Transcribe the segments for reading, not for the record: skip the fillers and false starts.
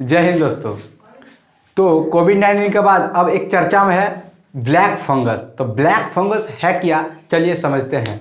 जय हिंद दोस्तों। तो कोविड-19 के बाद अब एक चर्चा में है ब्लैक फंगस। तो ब्लैक फंगस है क्या, चलिए समझते हैं।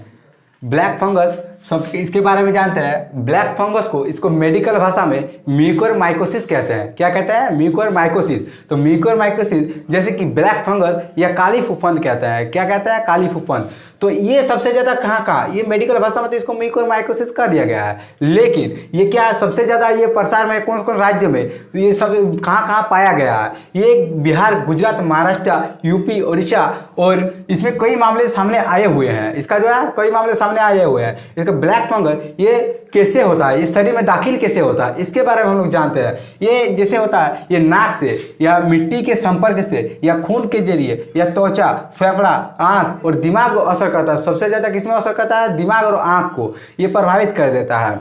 ब्लैक फंगस सब इसके बारे में जानते हैं। ब्लैक फंगस को इसको मेडिकल भाषा में म्यूकोरमाइकोसिस कहते हैं। क्या कहते हैं? म्यूकोरमाइकोसिस। तो म्यूकोरमाइकोसिस जैसे कि ब्लैक फंगस या काली फूफंद कहते हैं। क्या कहते हैं? काली फूफंद। तो ये सबसे ज़्यादा कहाँ ये मेडिकल भाषा में तो इसको म्यूकोरमाइकोसिस कह दिया गया है। लेकिन ये क्या है, सबसे ज़्यादा ये प्रसार में कौन कौन राज्य में ये सब कहाँ पाया गया है? ये बिहार, गुजरात, महाराष्ट्र, यूपी, उड़ीसा और इसमें कई मामले सामने आए हुए हैं। इसका जो है कई मामले सामने आए हुए हैं। इसका ब्लैक फंगस ये कैसे होता है, इस शरीर में दाखिल कैसे होता है, इसके बारे में हम लोग जानते हैं। ये जैसे होता है, ये नाक से या मिट्टी के संपर्क से या खून के जरिए या त्वचा, फेफड़ा, आँख और दिमाग को असर करता है। सबसे ज़्यादा किसमें असर करता है? दिमाग और आँख को ये प्रभावित कर देता है।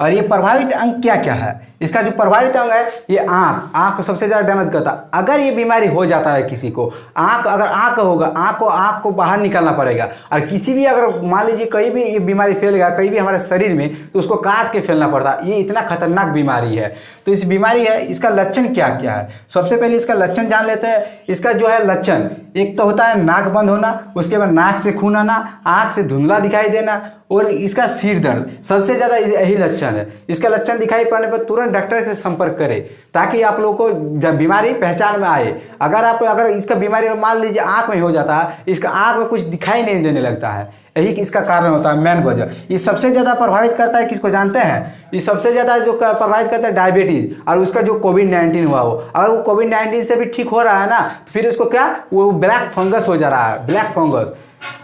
और ये प्रभावित अंग क्या क्या है? इसका जो प्रभावित अंग है ये आँख को सबसे ज़्यादा डैमेज करता है। अगर ये बीमारी हो जाता है किसी को, अगर आँख होगा, आँख को बाहर निकालना पड़ेगा। और किसी भी अगर मान लीजिए कहीं भी ये बीमारी फैल गया कहीं भी हमारे शरीर में, तो उसको काट के फैलना पड़ता है। ये इतना खतरनाक बीमारी है। तो इस बीमारी है, इसका लक्षण क्या क्या है? सबसे पहले इसका लक्षण जान लेते हैं। इसका जो है लक्षण, एक तो होता है नाक बंद होना, उसके बाद नाक से खून आना, आँख से धुंधला दिखाई देना और इसका सिर दर्द। सबसे ज़्यादा यही लक्षण है। इसका लक्षण दिखाई पड़ने पर तुरंत डॉक्टर से संपर्क करें ताकि आप लोगों को जब बीमारी पहचान में आए। अगर इसका बीमारी मान लीजिए आँख में हो जाता है, इसका आँख में कुछ दिखाई नहीं देने लगता है, यही इसका कारण होता है, मेन वजह। ये सबसे ज़्यादा प्रभावित करता है किसको जानते हैं? ये सबसे ज़्यादा जो प्रभावित करता है डायबिटीज़ और उसका जो कोविड-19 हुआ हो। अगर वो कोविड-19 से भी ठीक हो रहा है ना, तो फिर उसको क्या, वो ब्लैक फंगस हो जा रहा है, ब्लैक फंगस।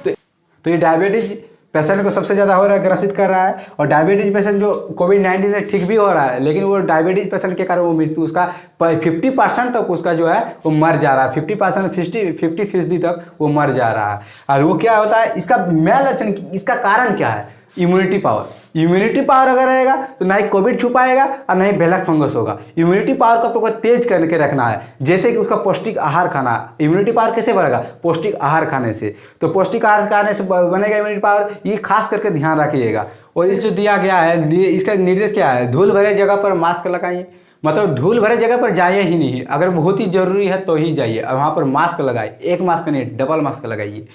तो ये डायबिटीज़ पेशेंट को सबसे ज़्यादा हो रहा है, ग्रसित कर रहा है। और डायबिटीज़ पेशेंट जो कोविड-19 से ठीक भी हो रहा है, लेकिन वो डायबिटीज़ पेशेंट के कारण वो मृत्यु उसका 50% तक उसका जो है वो मर जा रहा है। 50% तक वो मर जा रहा है। और वो क्या होता है, इसका मेन लक्षण, इसका कारण क्या है? इम्यूनिटी पावर अगर रहेगा तो ना ही कोविड छुप पाएगा और ना ही ब्लैक फंगस होगा। इम्यूनिटी पावर को आपको तेज करके रखना है, जैसे कि उसका पौष्टिक आहार खाना। इम्यूनिटी पावर कैसे बढ़ेगा? पौष्टिक आहार खाने से। तो पौष्टिक आहार खाने से बनेगा इम्यूनिटी पावर, ये खास करके ध्यान रखिएगा। और इस जो दिया गया है, इसका निर्देश क्या है? धूल भरे जगह पर मास्क लगाइए। मतलब धूल भरे जगह पर जाइए ही नहीं, अगर बहुत ही जरूरी है तो ही जाइए और वहाँ पर मास्क लगाइए। एक मास्क नहीं, डबल मास्क लगाइए।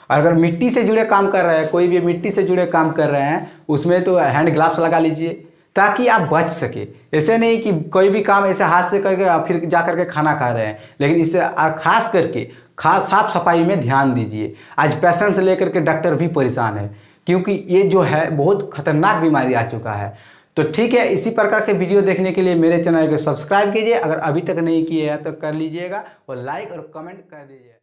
अगर मिट्टी से जुड़े काम कर रहे हैं, कोई भी मिट्टी से जुड़े काम कर रहे हैं, उसमें तो हैंड ग्लव्स लगा लीजिए ताकि आप बच सके। ऐसे नहीं कि कोई भी काम ऐसे हाथ से करके आप फिर जा करके खाना खा रहे हैं, लेकिन इससे खास करके साफ सफाई में ध्यान दीजिए। आज पेशेंट से लेकर के डॉक्टर भी परेशान है, क्योंकि ये जो है बहुत खतरनाक बीमारी आ चुका है। तो ठीक है, इसी प्रकार के वीडियो देखने के लिए मेरे चैनल को सब्सक्राइब कीजिए। अगर अभी तक नहीं किए हैं तो कर लीजिएगा और लाइक और कमेंट कर दीजिए।